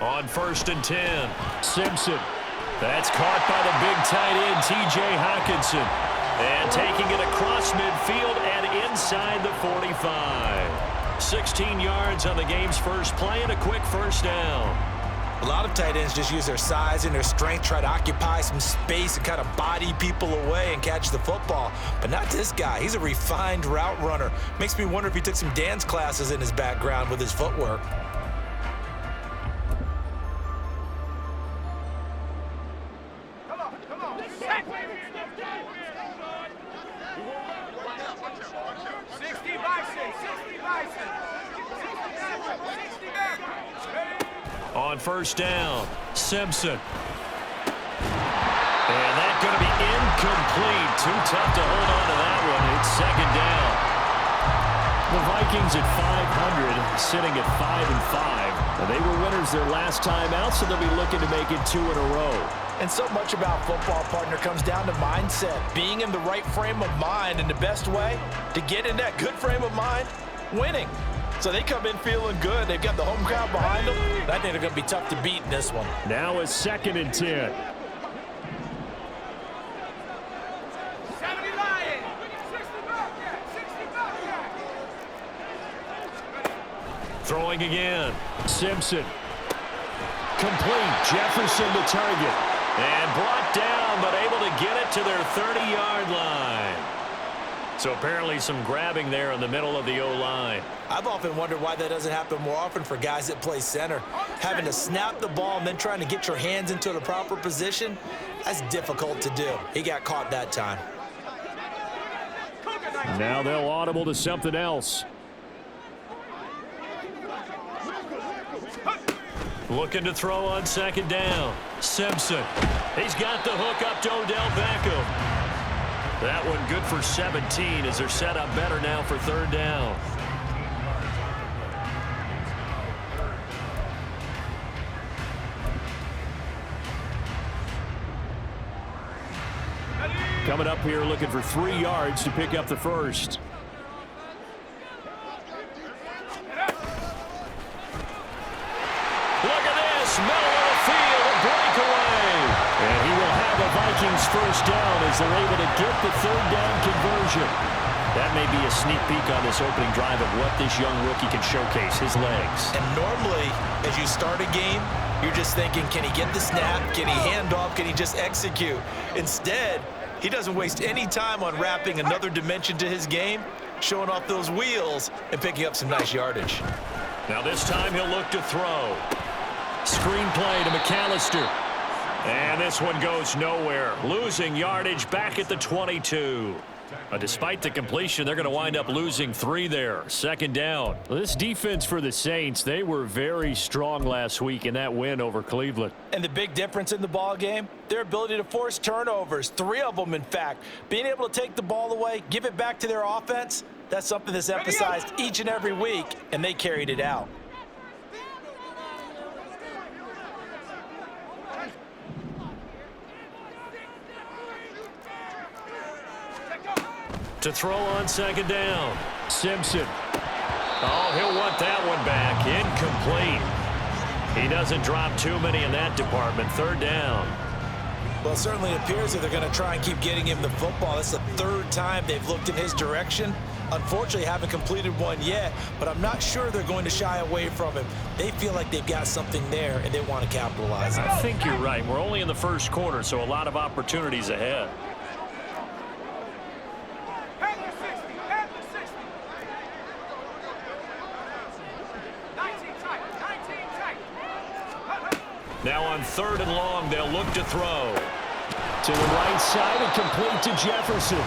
On 1st and 10. Simpson. That's caught by the big tight end, T.J. Hockenson. And taking it across midfield and inside the 45. 16 yards on the game's first play and a quick first down. A lot of tight ends just use their size and their strength, try to occupy some space and kind of body people away and catch the football. But not this guy. He's a refined route runner. Makes me wonder if he took some dance classes in his background with his footwork. On 1st down, Simpson. And that's going to be incomplete. Too tough to hold on to that one. It's 2nd down. The Vikings at 500, sitting at 5-5. They were winners their last time out, so they'll be looking to make it 2 in a row. And so much about football, partner, comes down to mindset. Being in the right frame of mind, and the best way to get in that good frame of mind, winning. So they come in feeling good. They've got the home crowd behind them. I think they're going to be tough to beat in this one. Now it's 2nd and 10. Throwing again. Simpson. Complete. Jefferson to target. And brought down, but able to get it to their 30-yard line. So apparently some grabbing there in the middle of the O-line. I've often wondered why that doesn't happen more often for guys that play center. Having to snap the ball and then trying to get your hands into the proper position, that's difficult to do. He got caught that time. Now they'll audible to something else. Looking to throw on 2nd down. Simpson. He's got the hook up to Odell Beckham. That one good for 17 as they're set up better now for 3rd down. Coming up here looking for 3 yards to pick up the first. Look at this, middle of the field, a breakaway. And he will have a Vikings first down as they're able to get the 3rd down conversion. That may be a sneak peek on this opening drive of what this young rookie can showcase, his legs. And normally, as you start a game, you're just thinking, can he get the snap? Can he hand off? Can he just execute? Instead, he doesn't waste any time on wrapping another dimension to his game, showing off those wheels and picking up some nice yardage. Now this time he'll look to throw. Screen play to McAllister. And this one goes nowhere. Losing yardage back at the 22. Despite the completion, they're going to wind up losing 3 there. 2nd down. This defense for the Saints, they were very strong last week in that win over Cleveland. And the big difference in the ball game, their ability to force turnovers. 3 of them, in fact. Being able to take the ball away, give it back to their offense, that's something that's emphasized each and every week, and they carried it out. To throw on 2nd down. Simpson. Oh, he'll want that one back. Incomplete. He doesn't drop too many in that department. 3rd down. Well, it certainly appears that they're going to try and keep getting him the football. That's the 3rd time they've looked in his direction. Unfortunately, haven't completed one yet, but I'm not sure they're going to shy away from him. They feel like they've got something there, and they want to capitalize on it. I think you're right. We're only in the 1st quarter, so a lot of opportunities ahead. Now on 3rd and long, they'll look to throw. To the right side and complete to Jefferson.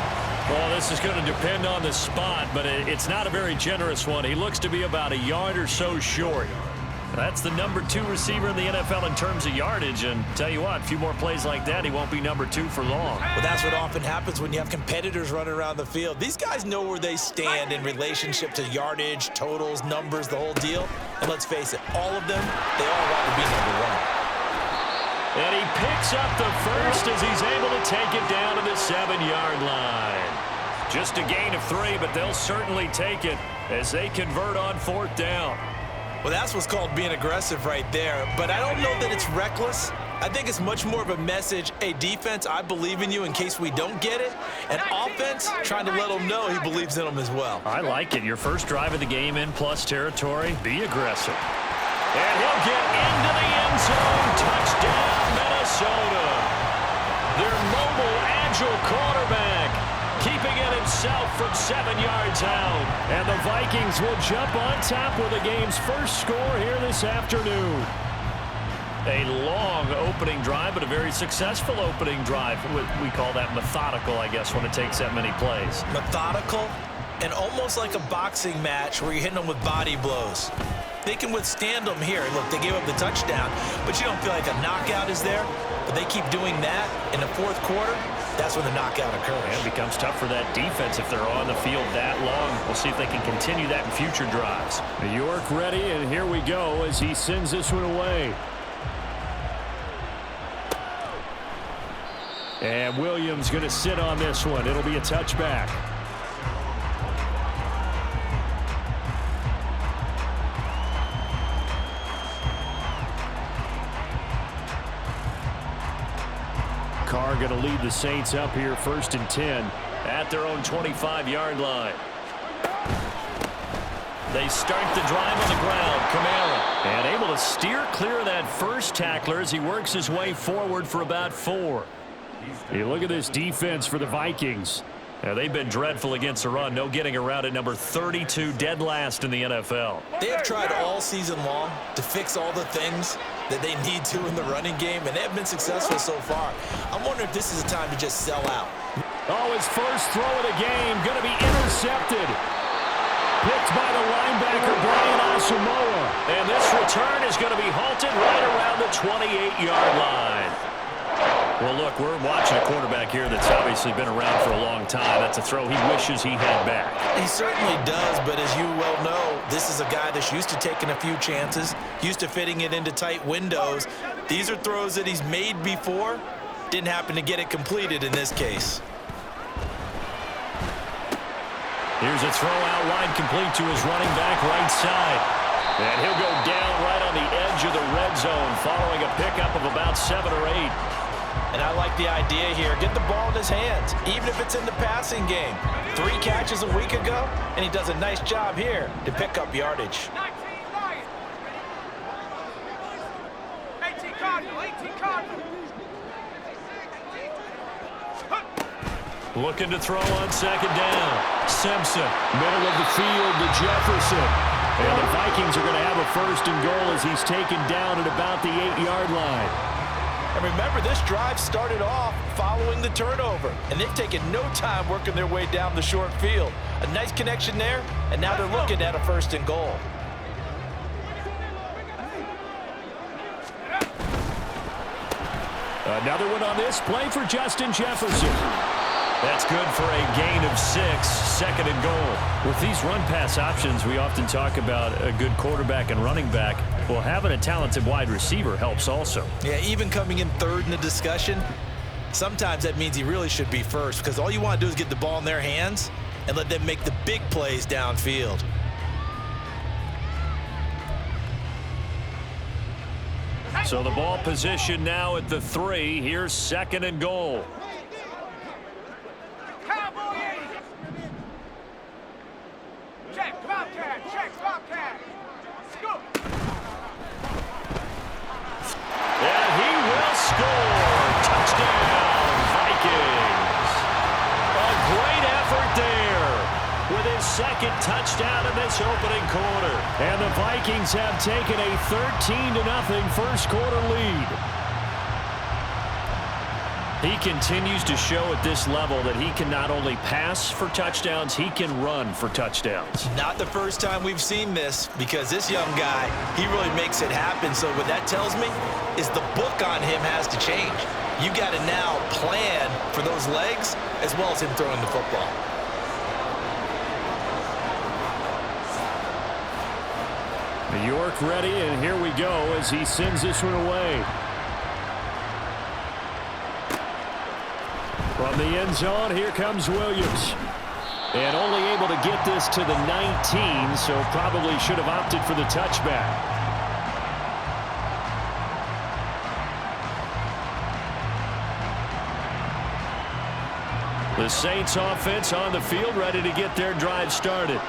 Well, this is going to depend on the spot, but it's not a very generous one. He looks to be about a yard or so short. That's the number 2 receiver in the NFL in terms of yardage, and tell you what, a few more plays like that, he won't be number 2 for long. Well, that's what often happens when you have competitors running around the field. These guys know where they stand in relationship to yardage, totals, numbers, the whole deal. And let's face it, all of them, they all want to be number 1. And he picks up the first as he's able to take it down to the 7-yard line. Just a gain of 3, but they'll certainly take it as they convert on 4th down. Well, that's what's called being aggressive right there. But I don't know that it's reckless. I think it's much more of a message, hey, defense, I believe in you in case we don't get it. And offense, trying to let them know he believes in them as well. I like it. Your first drive of the game in plus territory. Be aggressive. And he'll get into the end zone. Touchdown, Minnesota. Their mobile, agile quarterback keeping it himself from 7 yards out. And the Vikings will jump on top with the game's first score here this afternoon. A long opening drive, but a very successful opening drive. We call that methodical, I guess, when it takes that many plays. Methodical and almost like a boxing match where you're hitting them with body blows. They can withstand them here. Look, they gave up the touchdown, but you don't feel like a knockout is there. But they keep doing that in the fourth quarter. That's when the knockout occurs. And it becomes tough for that defense if they're on the field that long. We'll see if they can continue that in future drives. York ready, and here we go as he sends this one away. And Williams going to sit on this one. It'll be a touchback. Carr going to lead the Saints up here 1st and 10 at their own 25-yard line. They start the drive on the ground. Kamara, and able to steer clear of that first tackler as he works his way forward for about 4. You look at this defense for the Vikings. Now, they've been dreadful against the run. No getting around at number 32, dead last in the NFL. They have tried all season long to fix all the things that they need to in the running game, and they have been successful so far. I'm wondering if this is a time to just sell out. Oh, his first throw of the game going to be intercepted. Picked by the linebacker, Brian Asamoah. And this return is going to be halted right around the 28-yard line. Well, look, we're watching a quarterback here that's obviously been around for a long time. That's a throw he wishes he had back. He certainly does, but as you well know, this is a guy that's used to taking a few chances, used to fitting it into tight windows. These are throws that he's made before. Didn't happen to get it completed in this case. Here's a throw out wide, complete to his running back right side. And he'll go down right on the edge of the red zone following a pickup of about 7 or 8. And I like the idea here. Get the ball in his hands, even if it's in the passing game. 3 catches a week ago, and he does a nice job here to pick up yardage. 18 Cardinal. Looking to throw on 2nd down. Simpson, middle of the field to Jefferson. And the Vikings are going to have a 1st and goal as he's taken down at about the 8-yard line. And remember, this drive started off following the turnover, and they've taken no time working their way down the short field. A nice connection there, and now they're looking at a 1st and goal. Another one on this play for Justin Jefferson. That's good for a gain of 6, 2nd and goal. With these run-pass options, we often talk about a good quarterback and running back. Well, having a talented wide receiver helps also. Yeah, even coming in 3rd in the discussion, sometimes that means he really should be first, because all you want to do is get the ball in their hands and let them make the big plays downfield. So the ball position now at the 3. Here's 2nd and goal. And he will score. Touchdown, Vikings. A great effort there with his 2nd touchdown in this opening quarter. And the Vikings have taken a 13-0 first quarter lead. He continues to show at this level that he can not only pass for touchdowns, he can run for touchdowns. Not the first time we've seen this, because this young guy, he really makes it happen. So what that tells me is the book on him has to change. You got to now plan for those legs as well as him throwing the football. York ready, and here we go as he sends this one away. From the end zone, here comes Williams. And only able to get this to the 19, so probably should have opted for the touchback. The Saints offense on the field, ready to get their drive started.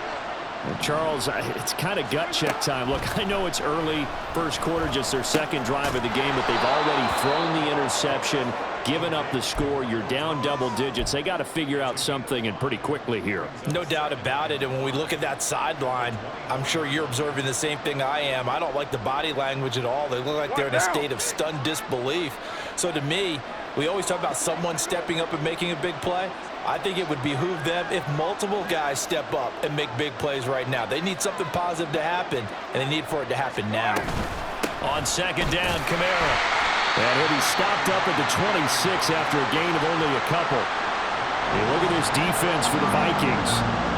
Well, Charles, it's kind of gut check time. Look, I know it's early, first quarter, just their second drive of the game, but they've already thrown the interception, given up the score. You're down double digits. They got to figure out something, and pretty quickly here. No doubt about it. And when we look at that sideline, I'm sure you're observing the same thing I am. I don't like the body language at all. They look like they're in a state of stunned disbelief. So to me, we always talk about someone stepping up and making a big play. I think it would behoove them if multiple guys step up and make big plays right now. They need something positive to happen, and they need for it to happen now. On second down, Kamara. And he'll be stopped up at the 26 after a gain of only a couple. Hey, look at this defense for the Vikings.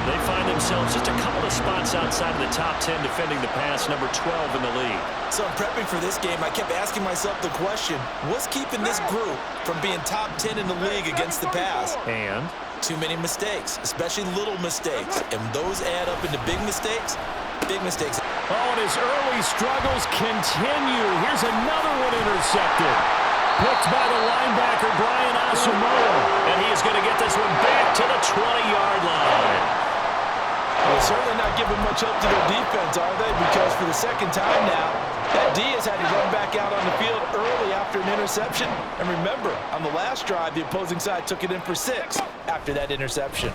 They find themselves just a couple of spots outside of the top 10 defending the pass, number 12 in the league. So I'm prepping for this game. I kept asking myself the question, what's keeping this group from being top 10 in the league against the pass? And? Too many mistakes, especially little mistakes. And those add up into big mistakes. Big mistakes. Oh, and his early struggles continue. Here's another one intercepted. Picked by the linebacker, Brian Asamoah. And he is going to get this one back to the 20-yard line. Well, certainly not giving much help to their defense, are they? Because for the second time now, that D has had to run back out on the field early after an interception. And remember, on the last drive, the opposing side took it in for 6 after that interception.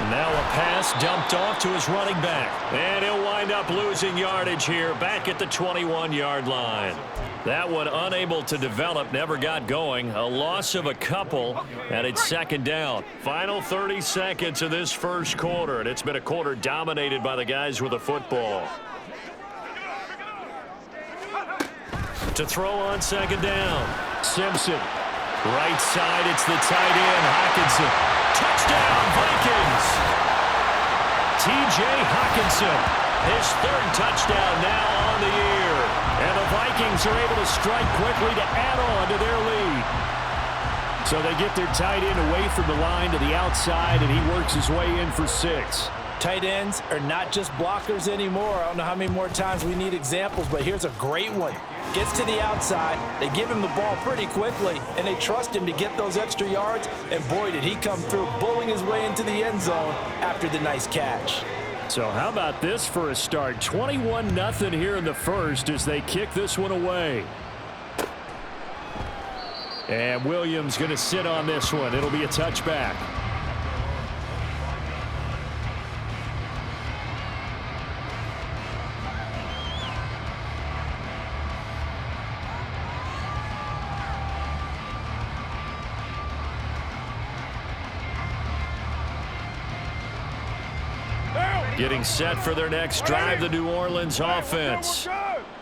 Now a pass dumped off to his running back. And he'll wind up losing yardage here back at the 21-yard line. That one unable to develop, never got going. A loss of a couple, and it's second down. Final 30 seconds of this first quarter, and it's been a quarter dominated by the guys with the football. To throw on second down, Simpson. Right side, it's the tight end, Hockenson. Touchdown, Vikings! T.J. Hockenson, his third touchdown now on the year. And the Vikings are able to strike quickly to add on to their lead. So they get their tight end away from the line to the outside, and he works his way in for 6. Tight ends are not just blockers anymore. I don't know how many more times we need examples, but here's a great one. Gets to the outside, they give him the ball pretty quickly, and they trust him to get those extra yards, and boy, did he come through, bowling his way into the end zone after the nice catch. So how about this for a start? 21-0 here in the first as they kick this one away. And Williams going to sit on this one. It'll be a touchback. Getting set for their next drive, the New Orleans offense.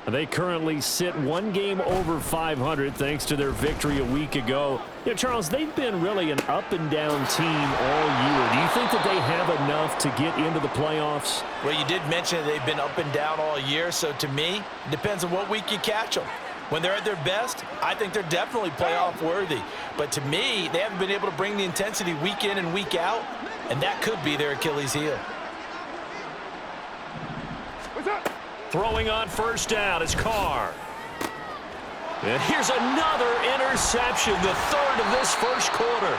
They currently sit one game over 500 thanks to their victory a week ago. You know, Charles, they've been really an up-and-down team all year. Do you think that they have enough to get into the playoffs? Well, you did mention they've been up and down all year, so to me, it depends on what week you catch them. When they're at their best, I think they're definitely playoff worthy. But to me, they haven't been able to bring the intensity week in and week out, and that could be their Achilles heel. Throwing on first down is Carr. And here's another interception, the third of this first quarter.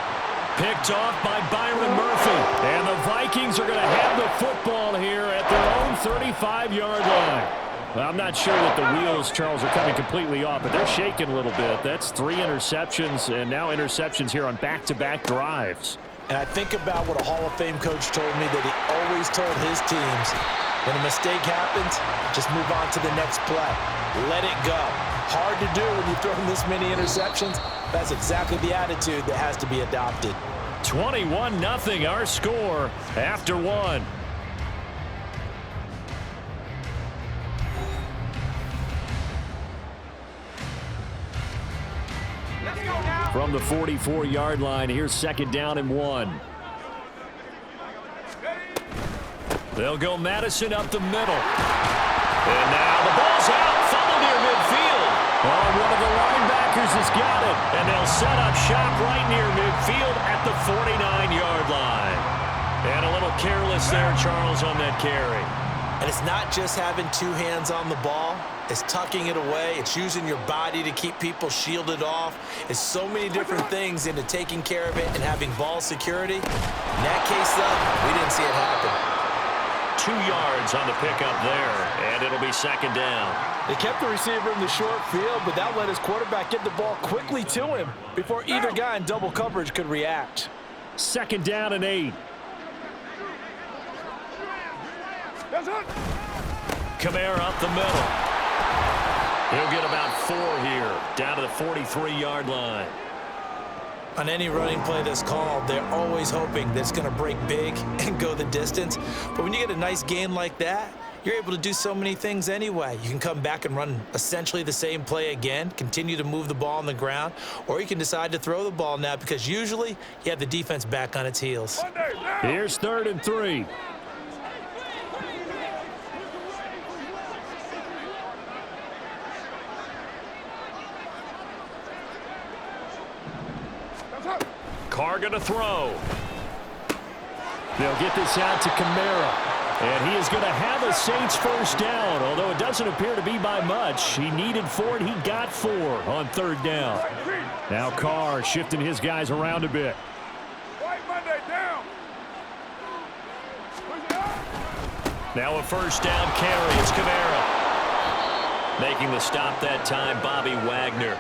Picked off by Byron Murphy. And the Vikings are going to have the football here at their own 35-yard line. Well, I'm not sure that the wheels, Charles, are coming completely off, but they're shaking a little bit. That's 3 interceptions, and now interceptions here on back-to-back drives. And I think about what a Hall of Fame coach told me that he always told his teams, when a mistake happens, just move on to the next play. Let it go. Hard to do when you throw this many interceptions. That's exactly the attitude that has to be adopted. 21-0 our score after 1. From the 44-yard line, here's second down and 1. They'll go Madison up the middle. And now the ball's out. Fumble near midfield. Oh, one of the linebackers has got it. And they'll set up shop right near midfield at the 49-yard line. And careless there, Charles, on that carry. And it's not just having two hands on the ball. It's tucking it away. It's using your body to keep people shielded off. It's so many different things into taking care of it and having ball security. In that case, though, we didn't see it happen. 2 yards on the pickup there, and it'll be second down. They kept the receiver in the short field, but that let his quarterback get the ball quickly to him before either guy in double coverage could react. Second down and 8. Kamara up the middle. He'll get about 4 here, down to the 43-yard line. On any running play that's called, they're always hoping that it's going to break big and go the distance. But when you get a nice gain like that, you're able to do so many things anyway. You can come back and run essentially the same play again, continue to move the ball on the ground, or you can decide to throw the ball now because usually you have the defense back on its heels. Here's 3rd and 3. Carr going to throw. They'll get this out to Kamara. And he is going to have a Saints first down, although it doesn't appear to be by much. He needed 4, and he got 4 on 3rd down. Now Carr shifting his guys around a bit. Now a first down carry. It's Kamara. Making the stop that time, Bobby Wagner.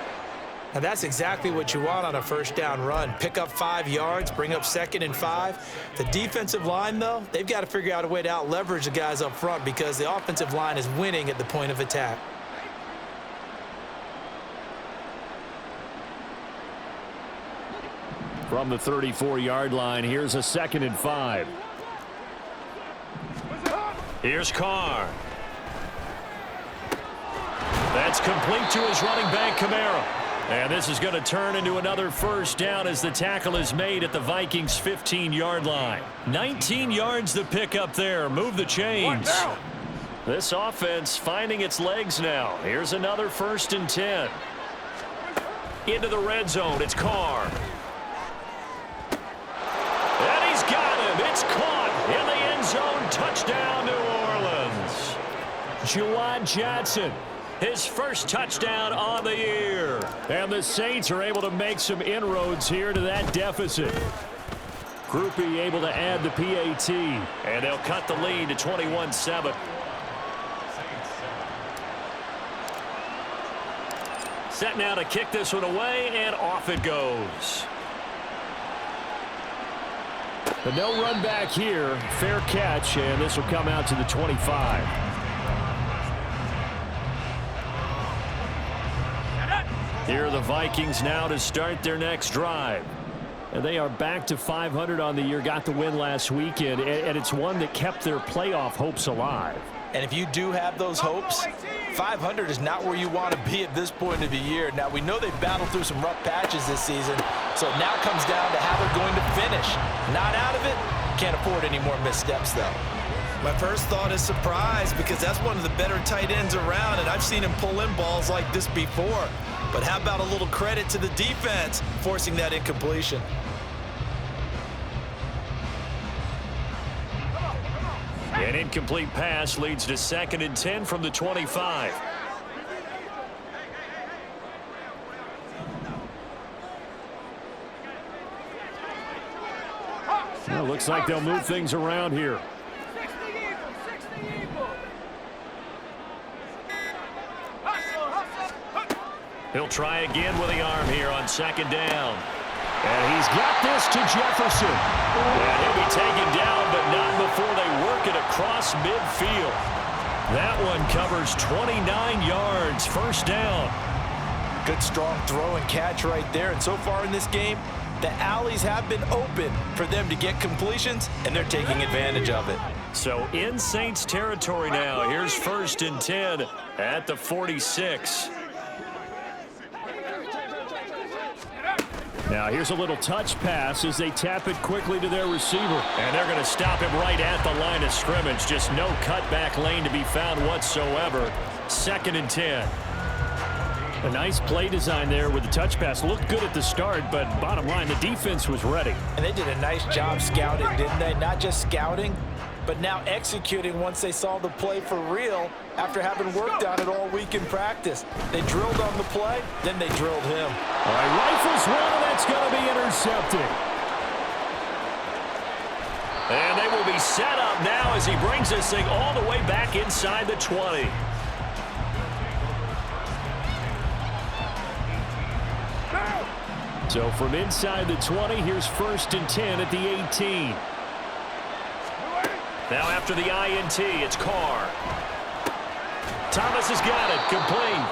Now that's exactly what you want on a first down run. Pick up 5 yards, bring up 2nd and 5. The defensive line, though, they've got to figure out a way to out-leverage the guys up front because the offensive line is winning at the point of attack. From the 34-yard line, here's a 2nd and 5. Here's Carr. That's complete to his running back, Kamara. And this is going to turn into another first down as the tackle is made at the Vikings' 15-yard line. 19 yards to pick up there. Move the chains. This offense finding its legs now. Here's another 1st and 10. Into the red zone. It's Carr. And he's got him. It's caught in the end zone. Touchdown, New Orleans. Juwan Johnson. His first touchdown on the year. And the Saints are able to make some inroads here to that deficit. Groupie able to add the PAT. And they'll cut the lead to 21-7. Set now to kick this one away, and off it goes. The no run back here. Fair catch, and this will come out to the 25. Here are the Vikings now to start their next drive. And they are back to 500 on the year, got the win last weekend, and it's one that kept their playoff hopes alive. And if you do have those hopes, 500 is not where you want to be at this point of the year. Now, we know they've battled through some rough patches this season, so it now comes down to how they're going to finish. Not out of it, can't afford any more missteps, though. My first thought is surprise because that's one of the better tight ends around, and I've seen him pull in balls like this before. But how about a little credit to the defense forcing that incompletion? An incomplete pass leads to 2nd and 10 from the 25. Well, looks like they'll move things around here. He'll try again with the arm here on 2nd down. And he's got this to Jefferson. And he'll be taken down, but not before they work it across midfield. That one covers 29 yards. First down. Good, strong throw and catch right there. And so far in this game, the alleys have been open for them to get completions, and they're taking advantage of it. So in Saints territory now. Here's 1st and 10 at the 46. Now here's a little touch pass as they tap it quickly to their receiver. And they're going to stop him right at the line of scrimmage. Just no cutback lane to be found whatsoever. 2nd and 10. A nice play design there with the touch pass. Looked good at the start, but bottom line, the defense was ready. And they did a nice job scouting, didn't they? Not just scouting, but now executing once they saw the play for real after having worked on it all week in practice. They drilled on the play, then they drilled him. All right, rifles one, and that's going to be intercepted. And they will be set up now as he brings this thing all the way back inside the 20. So from inside the 20, here's 1st and 10 at the 18. Now after the INT, it's Carr. Thomas has got it, complete.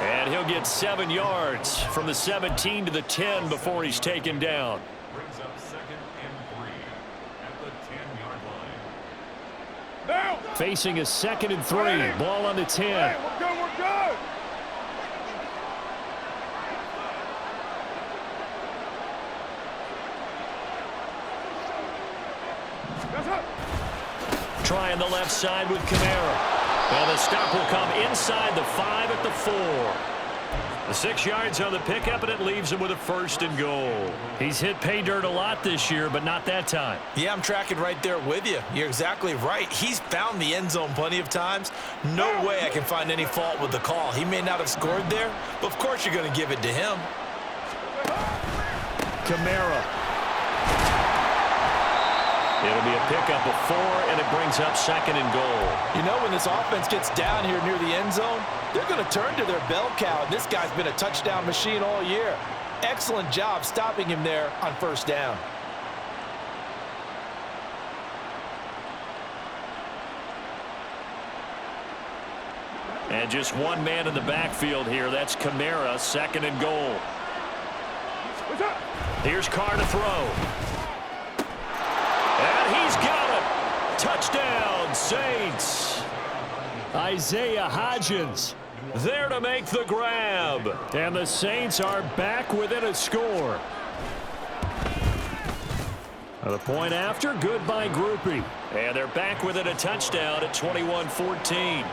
And he'll get 7 yards from the 17 to the 10 before he's taken down. Brings up 2nd and 3 at the 10-yard line. Facing a 2nd and 3. Ball on the 10. Hey, we're good, we're good. Trying the left side with Kamara. And the stop will come inside the 5 at the 4. The 6 yards on the pickup, and it leaves him with a 1st and goal. He's hit pay dirt a lot this year, but not that time. Yeah, I'm tracking right there with you. You're exactly right. He's found the end zone plenty of times. No way I can find any fault with the call. He may not have scored there, but of course you're going to give it to him. Kamara. It'll be a pickup of 4, and it brings up 2nd and goal. You know, when this offense gets down here near the end zone, they're going to turn to their bell cow. And this guy's been a touchdown machine all year. Excellent job stopping him there on 1st down. And just one man in the backfield here. That's Kamara, 2nd and goal. Here's Carr to throw. And he's got it. Touchdown, Saints. Isaiah Hodgins there to make the grab. And the Saints are back within a score. The point after, good by Groupie. And they're back within a touchdown at 21-14.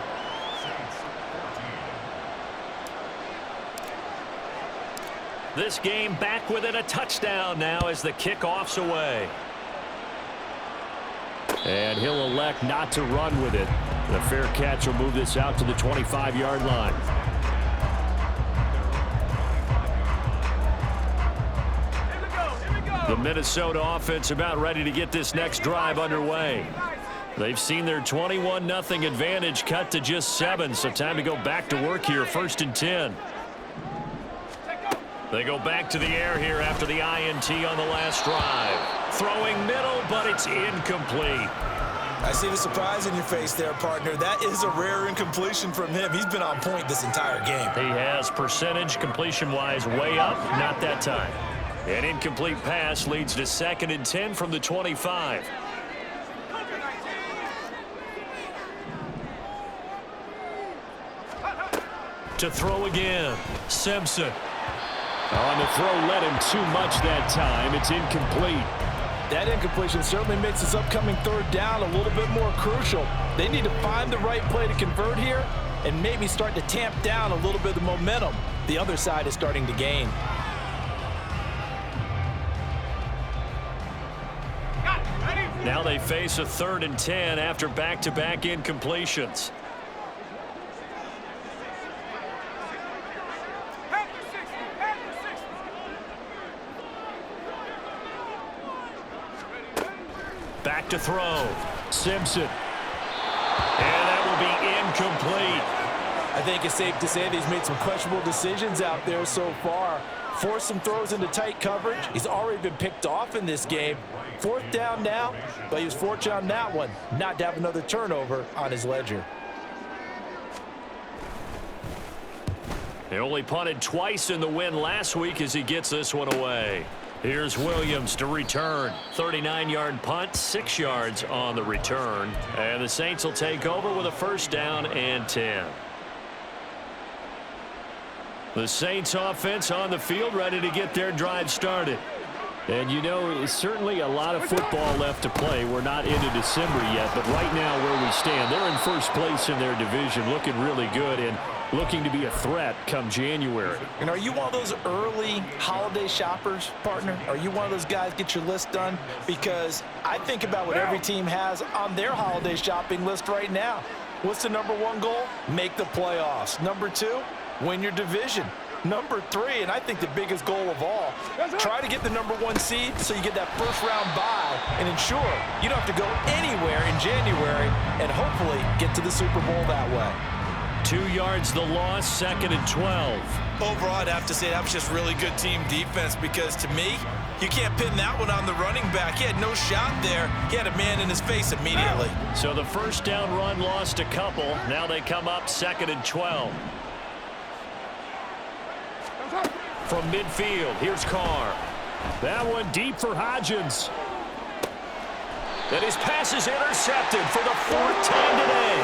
This game back within a touchdown now as the kickoff's away. And he'll elect not to run with it. The fair catch will move this out to the 25-yard line. The Minnesota offense about ready to get this next drive underway. They've seen their 21-0 advantage cut to just 7, so time to go back to work here. 1st and 10. They go back to the air here after the INT on the last drive. Throwing middle, but it's incomplete. I see the surprise in your face there, partner. That is a rare incompletion from him. He's been on point this entire game. He has percentage completion-wise way up, not that time. An incomplete pass leads to 2nd and 10 from the 25. To throw again, Simpson. On the throw, led him too much that time. It's incomplete. That incompletion certainly makes this upcoming 3rd down a little bit more crucial. They need to find the right play to convert here and maybe start to tamp down a little bit of the momentum the other side is starting to gain. Now they face a 3rd and 10 after back-to-back incompletions. Back to throw. Simpson. And that will be incomplete. I think it's safe to say that he's made some questionable decisions out there so far. Forced some throws into tight coverage. He's already been picked off in this game. 4th down now, but he was fortunate on that one not to have another turnover on his ledger. He only punted twice in the win last week as he gets this one away. Here's Williams to return. 39-yard punt, 6 yards on the return. And the Saints will take over with a 1st down and 10. The Saints offense on the field ready to get their drive started. And, you know, certainly a lot of football left to play. We're not into December yet, but right now where we stand, they're in first place in their division, looking really good and looking to be a threat come January. And are you one of those early holiday shoppers, partner? Are you one of those guys get your list done? Because I think about what every team has on their holiday shopping list right now. What's the #1 goal? Make the playoffs. #2, win your division. #3, and I think the biggest goal of all, try to get the #1 seed so you get that first-round bye and ensure you don't have to go anywhere in January and hopefully get to the Super Bowl that way. 2 yards the loss, 2nd and 12. Overall, I'd have to say that was just really good team defense because, to me, you can't pin that one on the running back. He had no shot there. He had a man in his face immediately. So the first down run lost a couple. Now they come up 2nd and 12. From midfield, here's Carr. That one deep for Hodgins. And his pass is intercepted for the 4th time today.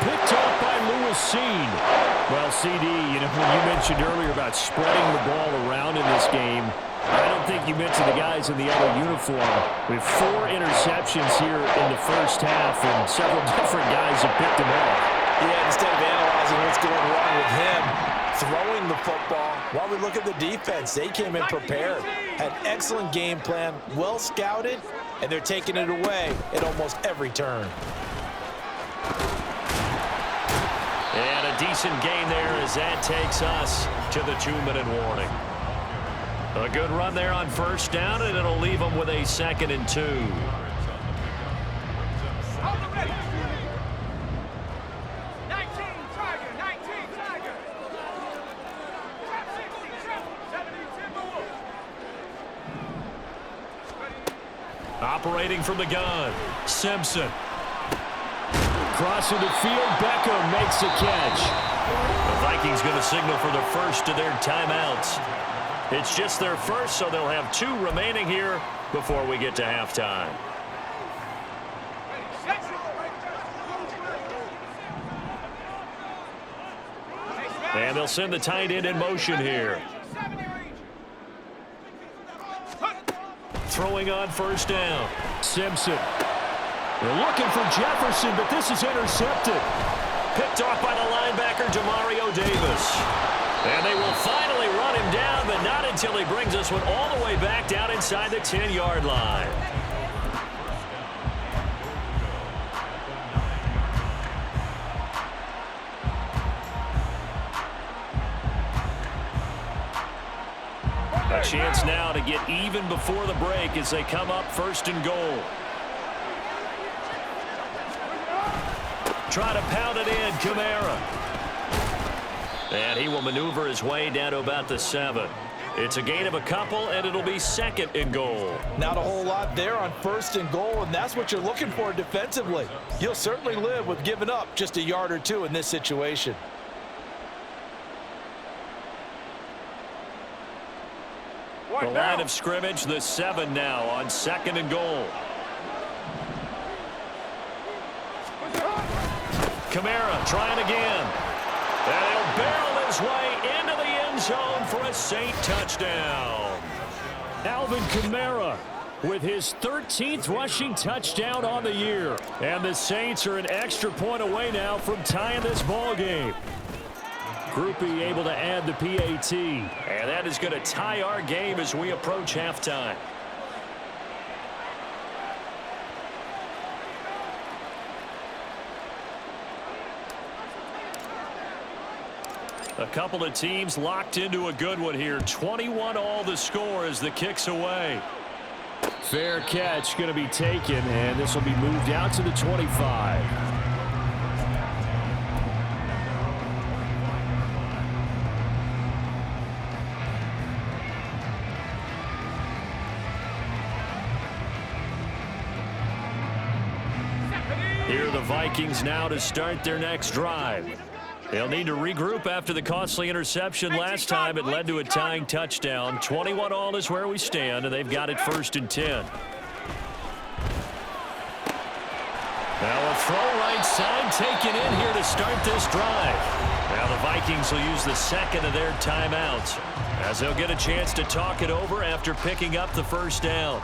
Picked up by Lewis Seen. Well, CD, you know, when you mentioned earlier about spreading the ball around in this game, I don't think you mentioned the guys in the other uniform. We have 4 interceptions here in the first half, and several different guys have picked them off. Yeah, instead of analyzing what's going wrong with him, throwing the football, while we look at the defense, they came in prepared, had excellent game plan, well scouted, and they're taking it away at almost every turn. And a decent gain there as that takes us to the 2-minute warning. A good run there on first down, and it'll leave them with a 2nd and 2. Operating from the gun, Simpson. Crossing the field, Beckham makes a catch. The Vikings going to signal for the first of their timeouts. It's just their first, so they'll have 2 remaining here before we get to halftime. And they'll send the tight end in motion here. Throwing on first down, Simpson. They're looking for Jefferson, but this is intercepted. Picked off by the linebacker, Demario Davis. And they will finally run him down, but not until he brings this one all the way back down inside the 10-yard line. A chance now to get even before the break as they come up 1st and goal. Try to pound it in, Kamara. And he will maneuver his way down to about the 7. It's a gain of a couple, and it'll be 2nd and goal. Not a whole lot there on 1st and goal, and that's what you're looking for defensively. You'll certainly live with giving up just a yard or 2 in this situation. The line of scrimmage, the 7 now on 2nd and goal. Kamara trying again. And he'll barrel his way into the end zone for a Saint touchdown. Alvin Kamara with his 13th rushing touchdown on the year. And the Saints are an extra point away now from tying this ball game. Groupie able to add the PAT. And that is going to tie our game as we approach halftime. A couple of teams locked into a good one here. 21 all the score as the kick's away. Fair catch going to be taken, and this will be moved out to the 25. Here are the Vikings now to start their next drive. They'll need to regroup after the costly interception last time. It led to a tying touchdown. 21 all is where we stand, and they've got it 1st and 10. Now a throw right side taken in here to start this drive. Now the Vikings will use the second of their timeouts as they'll get a chance to talk it over after picking up the first down.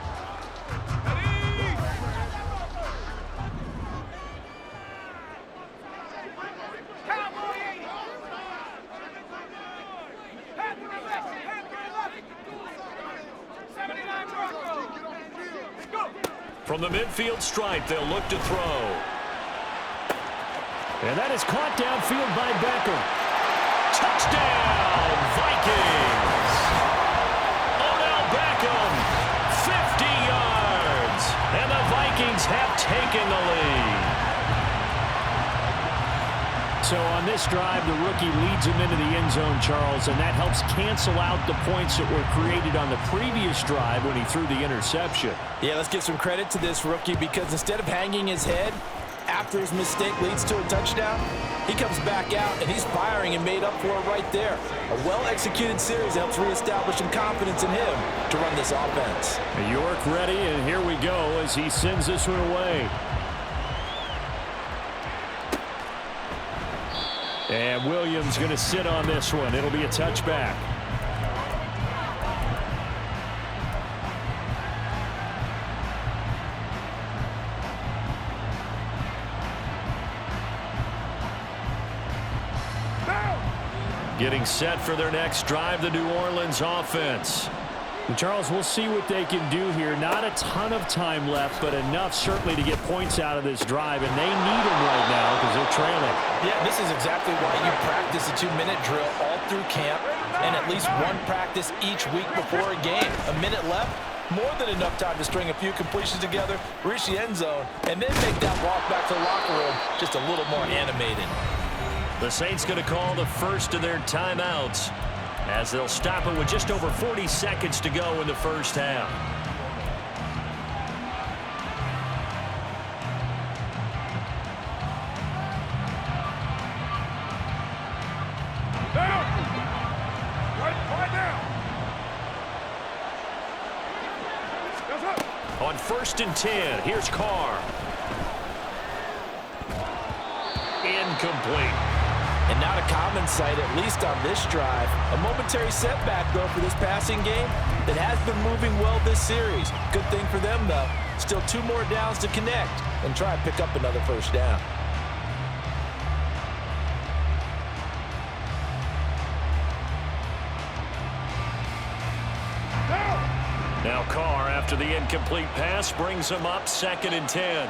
From the midfield stripe, they'll look to throw. And that is caught downfield by Beckham. Touchdown, Vikings! Odell Beckham, 50 yards. And the Vikings have taken the lead. So on this drive, the rookie leads him into the end zone, Charles, and that helps cancel out the points that were created on the previous drive when he threw the interception. Yeah, let's give some credit to this rookie because instead of hanging his head after his mistake leads to a touchdown, he comes back out and he's firing and made up for it right there. A well-executed series helps reestablish some confidence in him to run this offense. York ready, and here we go as he sends this one away. And Williams going to sit on this one. It'll be a touchback. Getting set for their next drive, the New Orleans offense. And Charles, we'll see what they can do here. Not a ton of time left, but enough certainly to get points out of this drive, and they need them right now because they're trailing. Yeah, this is exactly why you practice a 2-minute drill all through camp and at least one practice each week before a game. A minute left, more than enough time to string a few completions together, reach the end zone, and then make that walk back to the locker room just a little more animated. The Saints going to call the first of their timeouts as they'll stop it with just over 40 seconds to go in the first half. Down! Right down! Yes, sir. On 1st and 10, here's Carr. Incomplete. And not a common sight, at least on this drive. A momentary setback, though, for this passing game that has been moving well this series. Good thing for them, though. Still 2 more downs to connect and try and pick up another first down. Now Carr, after the incomplete pass, brings him up 2nd and 10.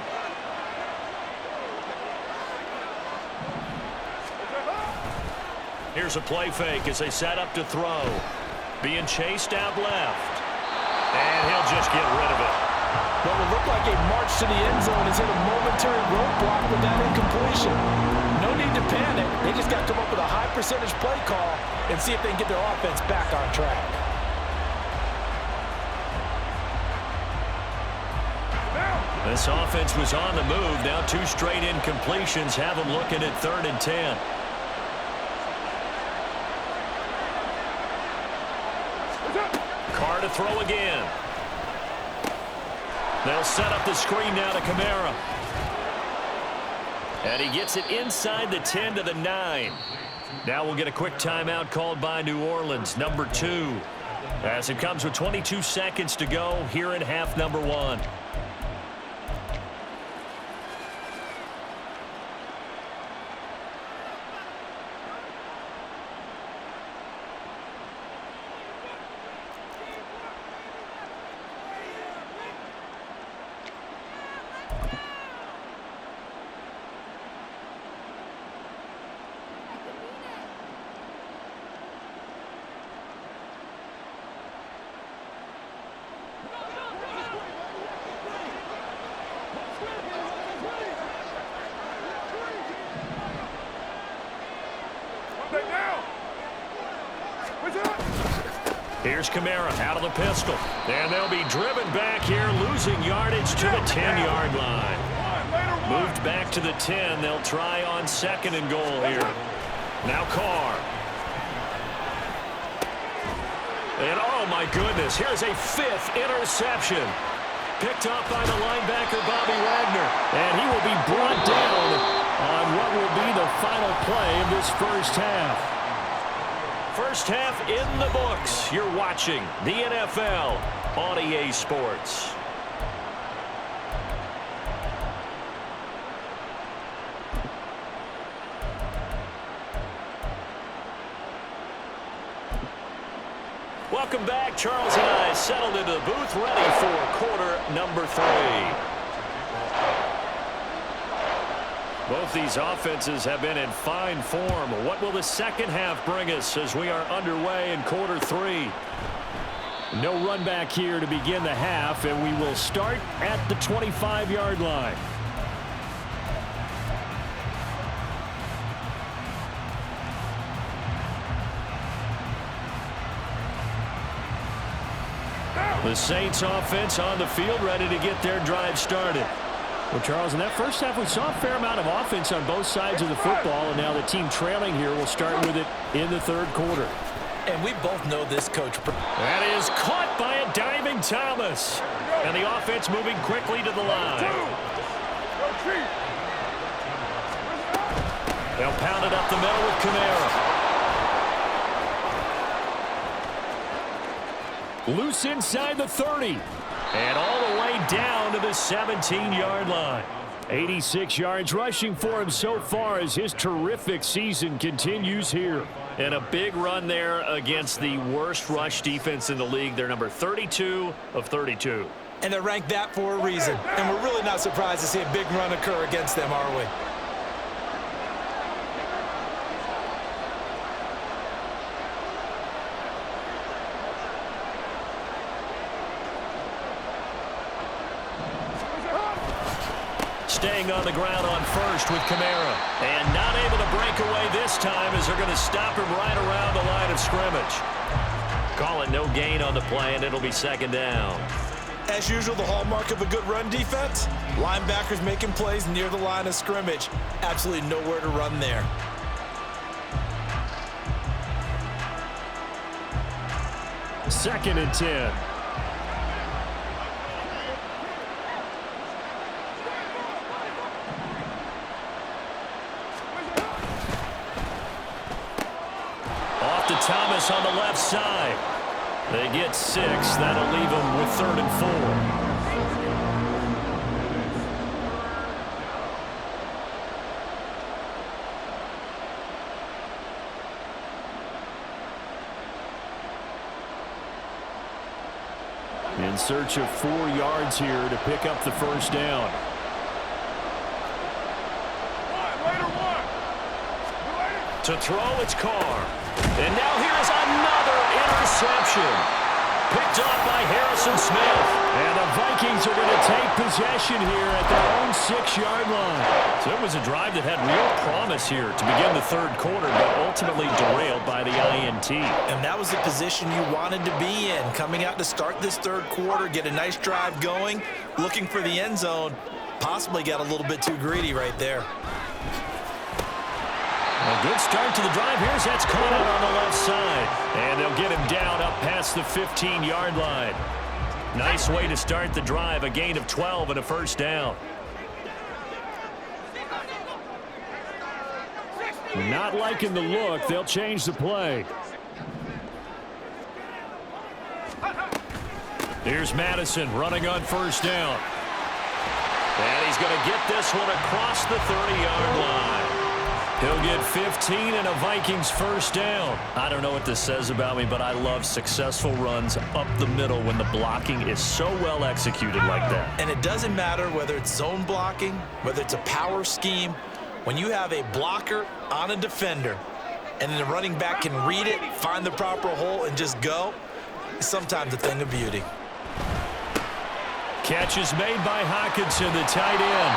Here's a play fake as they set up to throw. Being chased out left. And he'll just get rid of it. What will look like a march to the end zone is hit a momentary roadblock with that incompletion. No need to panic. They just got to come up with a high percentage play call and see if they can get their offense back on track. This offense was on the move. Now 2 straight incompletions have them looking at 3rd and 10. Carr to throw again. They'll set up the screen now to Kamara. And he gets it inside the 10 to the 9. Now we'll get a quick timeout called by New Orleans, number 2. As it comes with 22 seconds to go here in half number 1. Here's Kamara out of the pistol. And they'll be driven back here, losing yardage to the 10-yard line. Moved back to the 10. They'll try on 2nd and goal here. Now Carr. And oh my goodness, here's a 5th interception. Picked up by the linebacker, Bobby Wagner. And he will be brought down on this first half. First half in the books. You're watching the NFL on EA Sports. Welcome back. Charles and I settled into the booth, ready for quarter number 3. Both these offenses have been in fine form. What will the second half bring us as we are underway in quarter 3? No run back here to begin the half, and we will start at the 25-yard line. The Saints offense on the field, ready to get their drive started. Well, Charles, in that first half, we saw a fair amount of offense on both sides of the football, and now the team trailing here will start with it in the third quarter. And we both know this, Coach. That is caught by a diving Thomas. And the offense moving quickly to the line. They'll pound it up the middle with Kamara. Loose inside the 30. And all the way down to the 17-yard line. 86 yards rushing for him so far as his terrific season continues here. And a big run there against the worst rush defense in the league. They're number 32 of 32. And they're ranked that for a reason. And we're really not surprised to see a big run occur against them, are we? Staying on the ground on first with Kamara. And not able to break away this time as they're going to stop him right around the line of scrimmage. Call it no gain on the play, and it'll be second down. As usual, the hallmark of a good run defense, linebackers making plays near the line of scrimmage. Absolutely nowhere to run there. Second and 10. Thomas on the left side. They get 6. That'll leave them with 3rd and 4. In search of 4 yards here to pick up the first down. To throw, it's Carr. And now here's another interception. Picked off by Harrison Smith. And the Vikings are going to take possession here at their own 6-yard line. So it was a drive that had real promise here to begin the third quarter, but ultimately derailed by the INT. And that was the position you wanted to be in. Coming out to start this third quarter, get a nice drive going, looking for the end zone. Possibly got a little bit too greedy right there. A good start to the drive. Here's that's caught out on the left side. And they'll get him down up past the 15-yard line. Nice way to start the drive. A gain of 12 and a first down. Not liking the look. They'll change the play. Here's Madison running on first down. And he's going to get this one across the 30-yard line. He'll get 15 and a Vikings first down. I don't know what this says about me, but I love successful runs up the middle when the blocking is so well executed like that. And it doesn't matter whether it's zone blocking, whether it's a power scheme. When you have a blocker on a defender and then the running back can read it, find the proper hole, and just go, it's sometimes a thing of beauty. Catch is made by Hockenson, the tight end.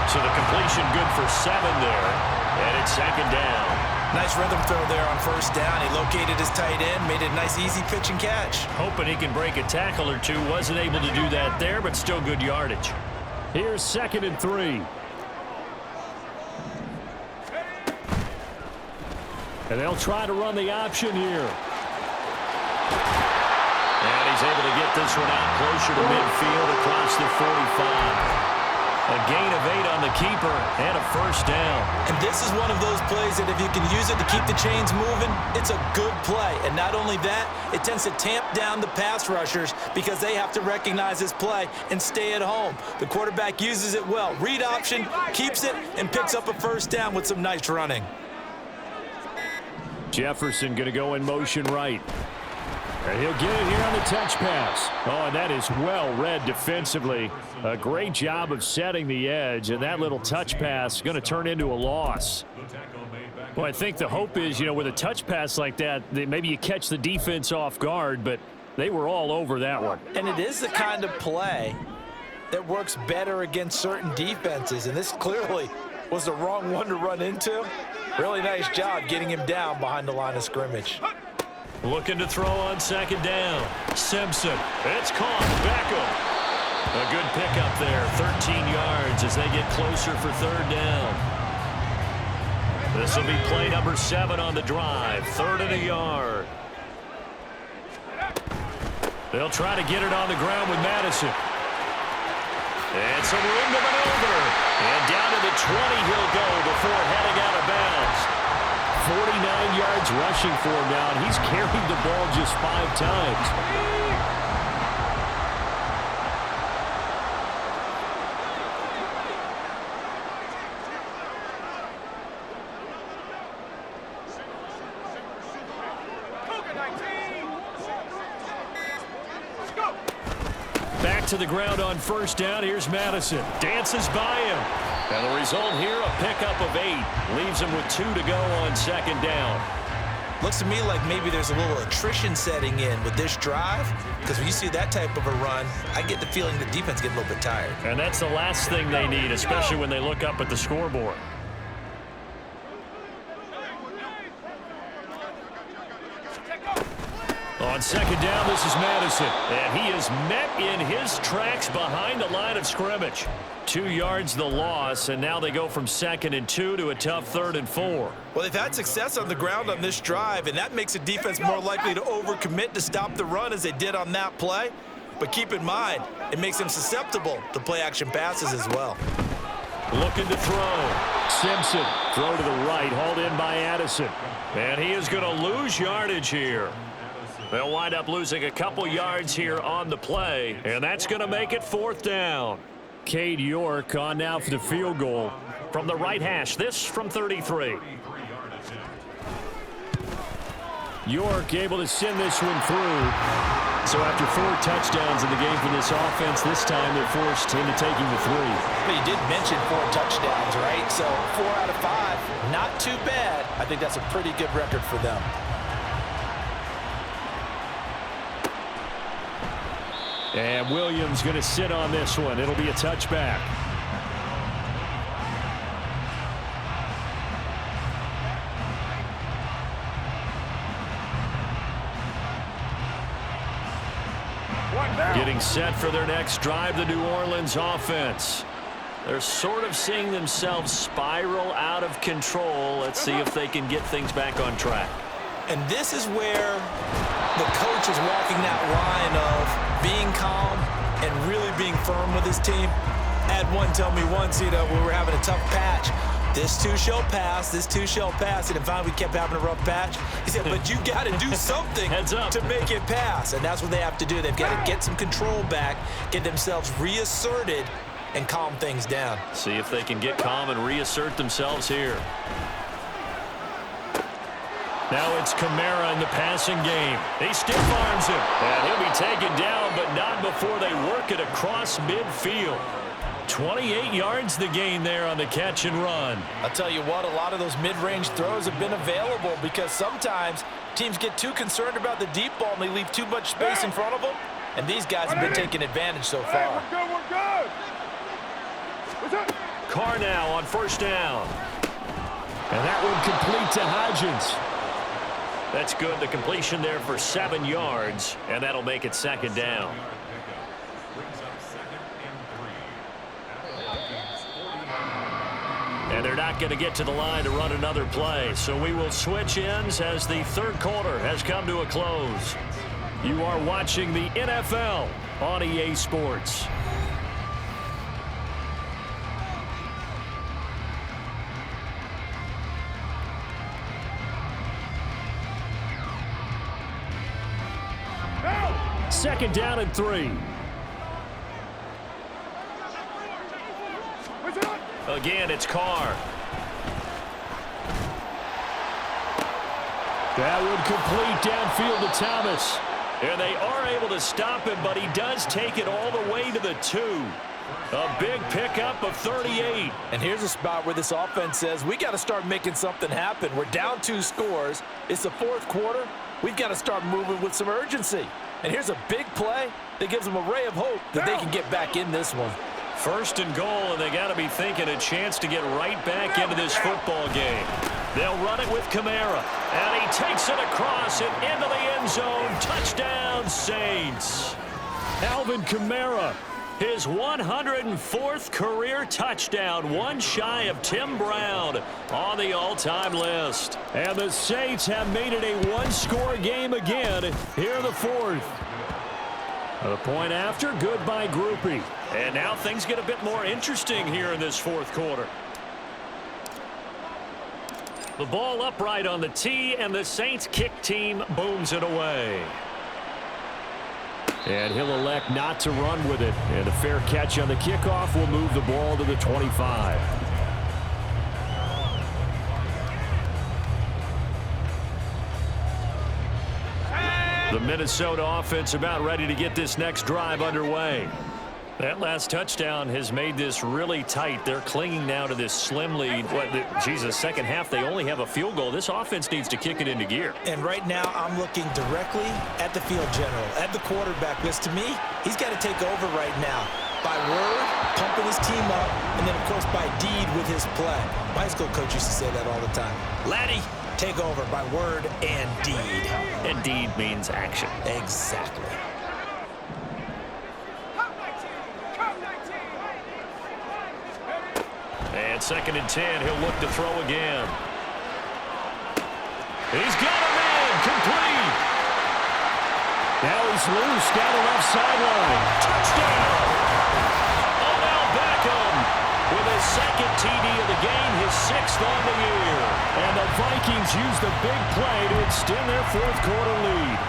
So the completion good for 7 there. And it's second down. Nice rhythm throw there on first down. He located his tight end, made it a nice easy pitch and catch. Hoping he can break a tackle or two. Wasn't able to do that there, but still good yardage. Here's 2nd and 3. And they'll try to run the option here. And he's able to get this one out closer to midfield across the 45. A gain of 8 on the keeper and a first down. And this is one of those plays that if you can use it to keep the chains moving, it's a good play. And not only that, it tends to tamp down the pass rushers because they have to recognize this play and stay at home. The quarterback uses it well. Read option, keeps it, and picks up a first down with some nice running. Jefferson going to go in motion right. And he'll get it here on the touch pass. Oh, and that is well read defensively. A great job of setting the edge, and that little touch pass is going to turn into a loss. Well, I think the hope is, with a touch pass like that, maybe you catch the defense off guard, but they were all over that one. And it is the kind of play that works better against certain defenses, and this clearly was the wrong one to run into. Really nice job getting him down behind the line of scrimmage. Looking to throw on second down. Simpson. It's caught. Beckham. A good pickup there. 13 yards as they get closer for third down. This will be play number 7 on the drive. 3rd and a yard. They'll try to get it on the ground with Madison. And some room to maneuver. And down to the 20 he'll go before heading out of bounds. 49 yards rushing for him now, and he's carried the ball just 5 times. Back to the ground on first down. Here's Madison. Dances by him. And the result here, a pickup of 8. Leaves him with 2 to go on second down. Looks to me like maybe there's a little attrition setting in with this drive, because when you see that type of a run, I get the feeling the defense gets a little bit tired. And that's the last thing they need, especially when they look up at the scoreboard. On second down, this is Madison. And he is met in his tracks behind the line of scrimmage. 2 yards the loss, and now they go from 2nd and 2 to a tough 3rd and 4. Well, they've had success on the ground on this drive, and that makes the defense more likely to overcommit to stop the run as they did on that play. But keep in mind, it makes them susceptible to play-action passes as well. Looking to throw. Simpson, throw to the right, hauled in by Addison. And he is going to lose yardage here. They'll wind up losing a couple yards here on the play, and that's going to make it 4th down. Cade York on now for the field goal from the right hash. This from 33. York able to send this one through. So after 4 touchdowns in the game for this offense, this time they're forced into taking the 3. But you did mention 4 touchdowns, right? So 4 out of 5, not too bad. I think that's a pretty good record for them. And Williams going to sit on this one. It'll be a touchback. Getting set for their next drive, the New Orleans offense. They're sort of seeing themselves spiral out of control. Let's see if they can get things back on track. And this is where the coach is walking that line of being calm and really being firm with his team. I had one tell me once, we were having a tough patch. This too shall pass, this too shall pass. And finally we kept having a rough patch. He said, but you got to do something to make it pass. And that's what they have to do. They've got to get some control back, get themselves reasserted, and calm things down. See if they can get calm and reassert themselves here. Now it's Kamara in the passing game. He stiff arms him. And he'll be taken down, but not before they work it across midfield. 28 yards the gain there on the catch and run. I'll tell you what, a lot of those mid-range throws have been available because sometimes teams get too concerned about the deep ball and they leave too much space in front of them. And these guys have been taking advantage so far. We're good. Carr now on first down. And that one complete to Hodgins. That's good. The completion there for 7 yards, and that'll make it second down. And they're not going to get to the line to run another play. So we will switch ends as the third quarter has come to a close. You are watching the NFL on EA Sports. second down and 3. Again, it's Carr. That would complete downfield to Thomas. And they are able to stop him, but he does take it all the way to the 2. A big pickup of 38. And here's a spot where this offense says, we got to start making something happen. We're down 2 scores. It's the 4th quarter. We've got to start moving with some urgency. And here's a big play that gives them a ray of hope that they can get back in this one. 1st and goal, and they got to be thinking a chance to get right back into this football game. They'll run it with Kamara, and he takes it across and into the end zone. Touchdown, Saints. Alvin Kamara, his 104th career touchdown, one shy of Tim Brown on the all-time list. And the Saints have made it a one-score game again here in the 4th. A point after, good by Groupie. And now things get a bit more interesting here in this 4th quarter. The ball upright on the tee, and the Saints kick team booms it away. And he'll elect not to run with it. And a fair catch on the kickoff will move the ball to the 25. The Minnesota offense about ready to get this next drive underway. That last touchdown has made this really tight. They're clinging now to this slim lead. Second half, they only have a field goal. This offense needs to kick it into gear. And right now, I'm looking directly at the field general, at the quarterback. Because to me, he's got to take over right now. By word, pumping his team up, and then, of course, by deed with his play. My high school coach used to say that all the time. Laddie, take over by word and deed. And deed means action. Exactly. And 2nd and 10, he'll look to throw again. He's got a man, complete. Now he's loose down the left sideline. Touchdown! Odell Beckham with his 2nd TD of the game, his 6th on the year. And the Vikings use the big play to extend their 4th quarter lead.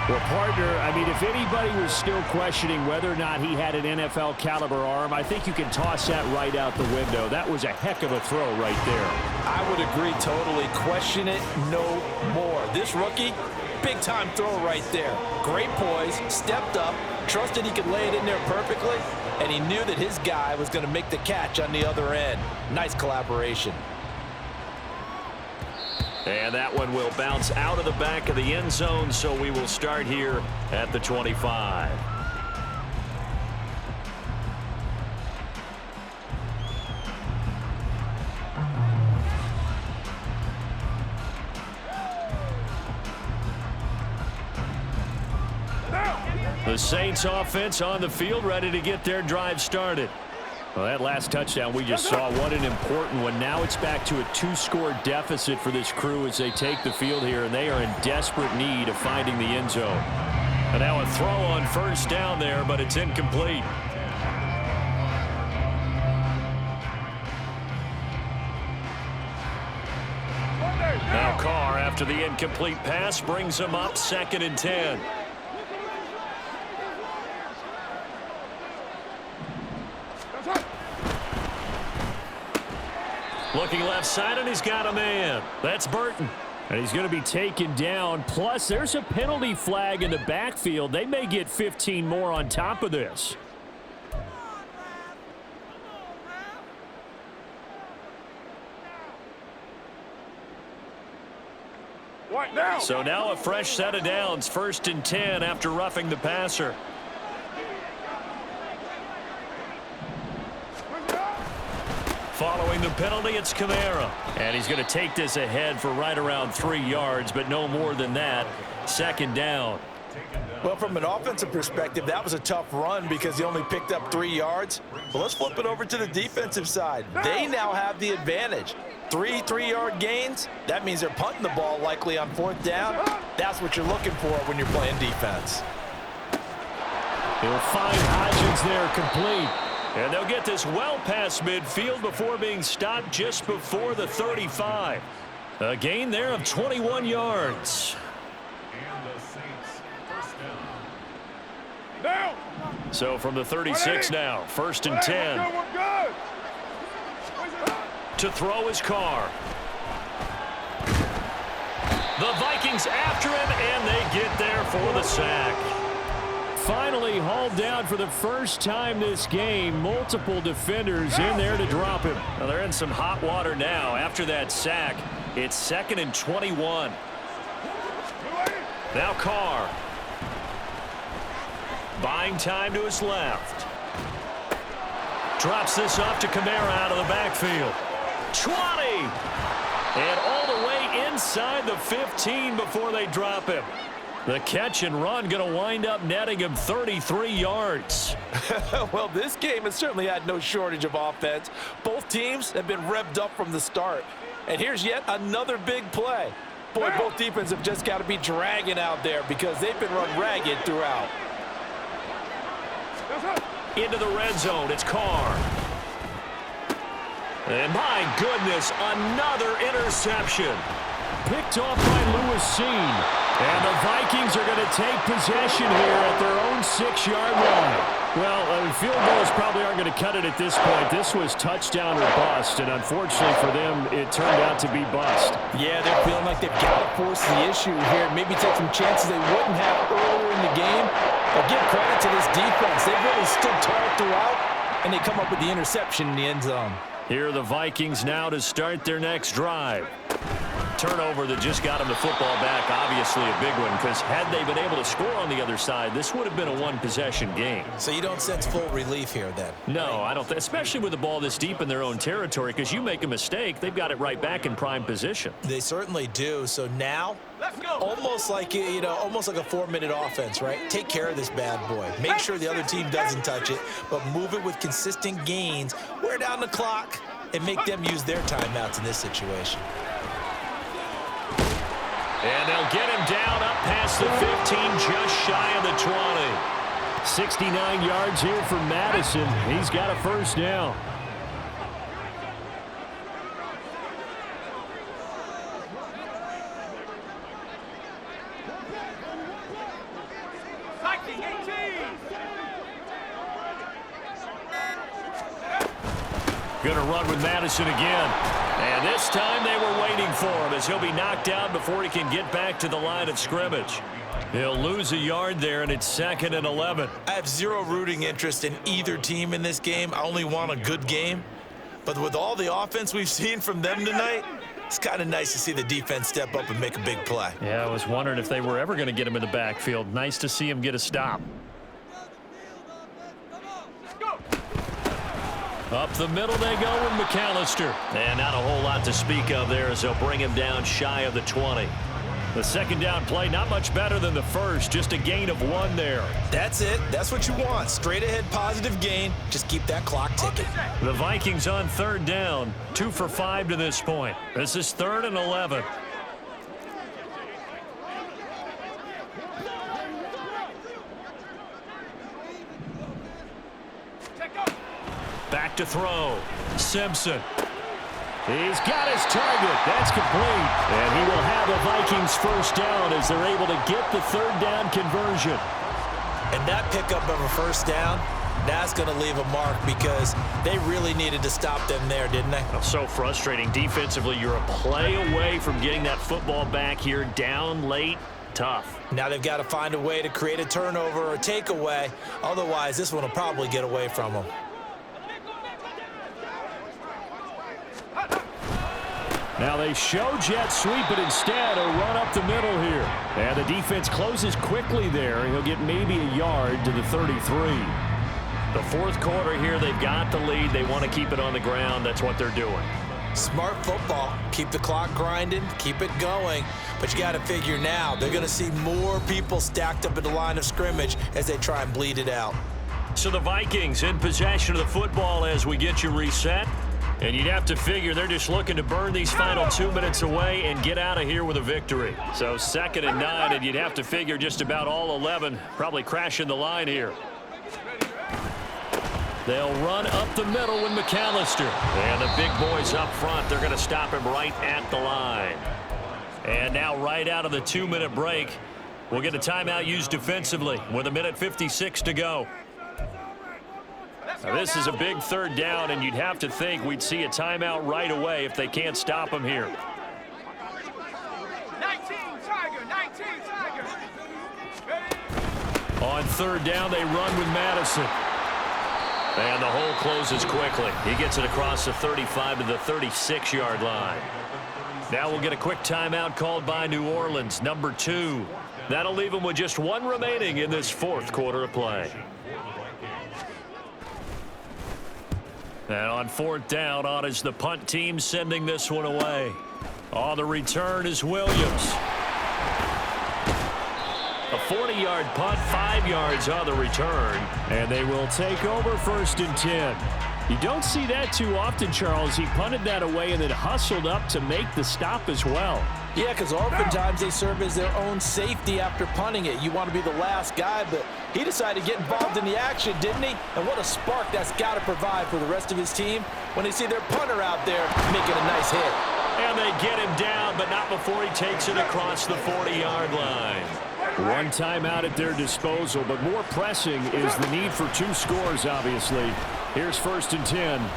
Well, partner, I mean, if anybody was still questioning whether or not he had an NFL caliber arm, I think you can toss that right out the window. That was a heck of a throw right there. I would agree totally. Question it no more. This rookie, big-time throw right there. Great poise, stepped up, trusted he could lay it in there perfectly, and he knew that his guy was going to make the catch on the other end. Nice collaboration. And that one will bounce out of the back of the end zone, so we will start here at the 25. The Saints offense on the field, ready to get their drive started. Well, that last touchdown we just saw, what an important one. Now it's back to a 2-score deficit for this crew as they take the field here, and they are in desperate need of finding the end zone. And now a throw on 1st down there, but it's incomplete. Now Carr, after the incomplete pass, brings him up 2nd and 10. Looking left side, and he's got a man. That's Burton. And he's going to be taken down. Plus, there's a penalty flag in the backfield. They may get 15 more on top of this. What now? So now a fresh set of downs. 1st and 10 after roughing the passer. Following the penalty, it's Kamara. And he's going to take this ahead for right around 3 yards, but no more than that. 2nd down. Well, from an offensive perspective, that was a tough run because he only picked up 3 yards. But let's flip it over to the defensive side. They now have the advantage. 3 3-yard gains. That means they're punting the ball likely on 4th down. That's what you're looking for when you're playing defense. He'll find Hodgins there, complete. And they'll get this well past midfield before being stopped just before the 35. A gain there of 21 yards. Down. So from the 36 now, 1st and 10. We're good. To throw his car. The Vikings after him, and they get there for the sack. Finally hauled down for the first time this game. Multiple defenders in there to drop him. Now they're in some hot water now. After that sack, it's 2nd and 21. Now Carr. Buying time to his left. Drops this off to Kamara out of the backfield. 20! And all the way inside the 15 before they drop him. The catch and run going to wind up netting him 33 yards. Well, this game has certainly had no shortage of offense. Both teams have been revved up from the start. And here's yet another big play. Boy, both defenses have just got to be dragging out there because they've been run ragged throughout. Into the red zone, it's Carr. And my goodness, another interception. Picked off by Lewis-Seen. And the Vikings are going to take possession here at their own 6-yard line. Well, field goals probably aren't going to cut it at this point. This was touchdown or bust, and unfortunately for them, it turned out to be bust. Yeah, they're feeling like they've got to force the issue here. Maybe take some chances they wouldn't have earlier in the game. But give credit to this defense. They've really stood tall throughout, and they come up with the interception in the end zone. Here are the Vikings now to start their next drive. Turnover that just got them the football back, obviously a big one, because had they been able to score on the other side, this would have been a one-possession game. So you don't sense full relief here then? No, I don't, especially with the ball this deep in their own territory, because you make a mistake, they've got it right back in prime position. They certainly do. So now, almost like, almost like a 4-minute offense, right? Take care of this bad boy. Make sure the other team doesn't touch it, but move it with consistent gains, wear down the clock, and make them use their timeouts in this situation. And they'll get him down up past the 15, just shy of the 20. 69 yards here for Madison. He's got a first down. Going to run with Madison again. And this time they were waiting for him as he'll be knocked out before he can get back to the line of scrimmage. He'll lose a yard there, and it's 2nd and 11. I have zero rooting interest in either team in this game. I only want a good game. But with all the offense we've seen from them tonight, it's kind of nice to see the defense step up and make a big play. Yeah, I was wondering if they were ever going to get him in the backfield. Nice to see him get a stop. Up the middle they go with McAllister. And not a whole lot to speak of there as they'll bring him down shy of the 20. The second down play, not much better than the first. Just a gain of 1 there. That's it. That's what you want. Straight ahead positive gain. Just keep that clock ticking. The Vikings on 3rd down. 2 for 5 to this point. This is 3rd and 11. Back to throw. Simpson. He's got his target. That's complete. And he will have the Vikings first down as they're able to get the 3rd down conversion. And that pickup of a first down, that's going to leave a mark because they really needed to stop them there, didn't they? So frustrating. Defensively, you're a play away from getting that football back here. Down late. Tough. Now they've got to find a way to create a turnover or takeaway. Otherwise, this one will probably get away from them. Now they show jet sweep, but instead a run up the middle here. And the defense closes quickly there. He'll get maybe a yard to the 33. The 4th quarter here, they've got the lead. They want to keep it on the ground. That's what they're doing. Smart football. Keep the clock grinding. Keep it going. But you got to figure now they're going to see more people stacked up at the line of scrimmage as they try and bleed it out. So the Vikings in possession of the football as we get you reset. And you'd have to figure they're just looking to burn these final 2 minutes away and get out of here with a victory. So 2nd and 9, and you'd have to figure just about all 11 probably crashing the line here. They'll run up the middle with McAllister. And the big boys up front, they're going to stop him right at the line. And now right out of the 2-minute break, We'll get a timeout used defensively with 1:56 to go. Now, this is a big third down, and you'd have to think we'd see a timeout right away if they can't stop him here. 19 Tiger. On third down, they run with Madison. And the hole closes quickly. He gets it across the 35 to the 36-yard line. Now we'll get a quick timeout called by New Orleans, number 2. That'll leave them with just 1 remaining in this fourth quarter of play. And on fourth down, on is the punt team sending this one away. On the return is Williams. A 40-yard punt, 5 yards on the return. And they will take over 1st and 10. You don't see that too often, Charles. He punted that away and then hustled up to make the stop as well. Yeah, because oftentimes they serve as their own safety after punting it. You want to be the last guy, but he decided to get involved in the action, didn't he? And what a spark that's got to provide for the rest of his team when they see their punter out there making a nice hit. And they get him down, but not before he takes it across the 40-yard line. 1 timeout at their disposal, but more pressing is the need for 2 scores, obviously. Here's 1st and 10.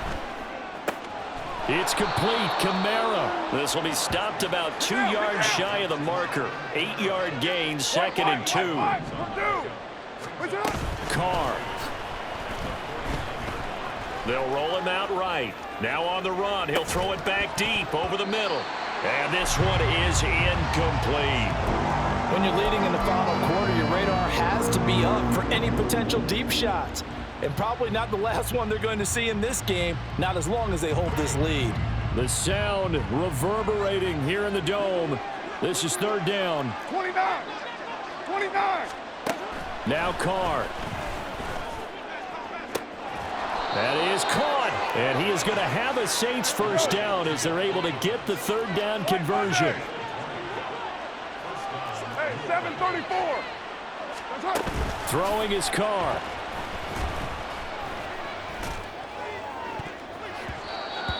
It's complete. Kamara. This will be stopped about 2 yards shy of the marker. 8-yard gain, 2nd and 2. Carr. They'll roll him out right. Now on the run. He'll throw it back deep over the middle. And this one is incomplete. When you're leading in the final quarter, your radar has to be up for any potential deep shots. And probably not the last one they're going to see in this game, not as long as they hold this lead. The sound reverberating here in the dome. This is 3rd down. 29. Now Carr. That is caught. And he is going to have a Saints 1st down as they're able to get the 3rd down conversion. Hey, 7:34. Throwing his Carr.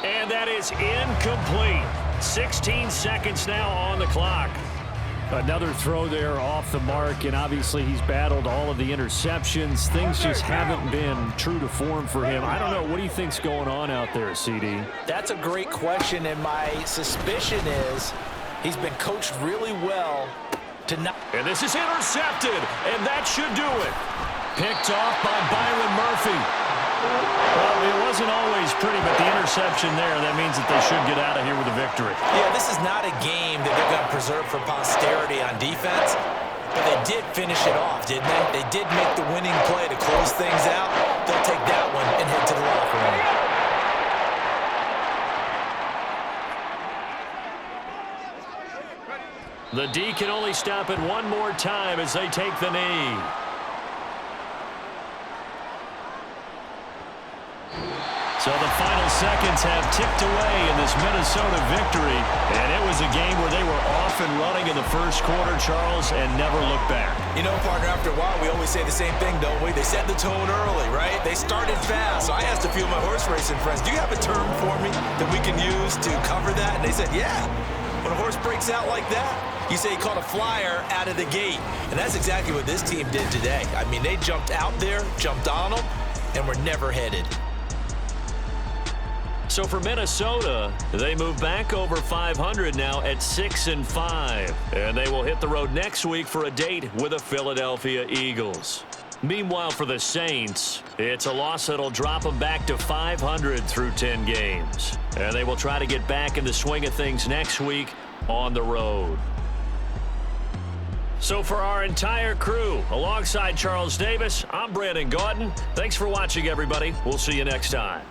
And that is incomplete. 16 seconds now on the clock. Another throw there off the mark, and obviously he's battled all of the interceptions. Things just haven't been true to form for him. I don't know. What do you think's going on out there, CD? That's a great question, and my suspicion is he's been coached really well to not. And this is intercepted, and that should do it. Picked off by Byron Murphy. Well, it wasn't always pretty, but the interception there, that means that they should get out of here with a victory. Yeah, this is not a game that they're going to preserve for posterity on defense, but they did finish it off, didn't they? They did make the winning play to close things out. They'll take that one and head to the locker room. The D can only stop it one more time as they take the knee. So the final seconds have ticked away in this Minnesota victory. And it was a game where they were off and running in the first quarter, Charles, and never looked back. You know, partner, after a while, we always say the same thing, don't we? They set the tone early, right? They started fast. So I asked a few of my horse racing friends, do you have a term for me that we can use to cover that? And they said, yeah. When a horse breaks out like that, you say he caught a flyer out of the gate. And that's exactly what this team did today. I mean, they jumped out there, jumped on them, and were never headed. So for Minnesota, they move back over 500 now at 6-5. And they will hit the road next week for a date with the Philadelphia Eagles. Meanwhile, for the Saints, it's a loss that'll drop them back to 500 through 10 games. And they will try to get back in the swing of things next week on the road. So for our entire crew, alongside Charles Davis, I'm Brandon Gaudin. Thanks for watching, everybody. We'll see you next time.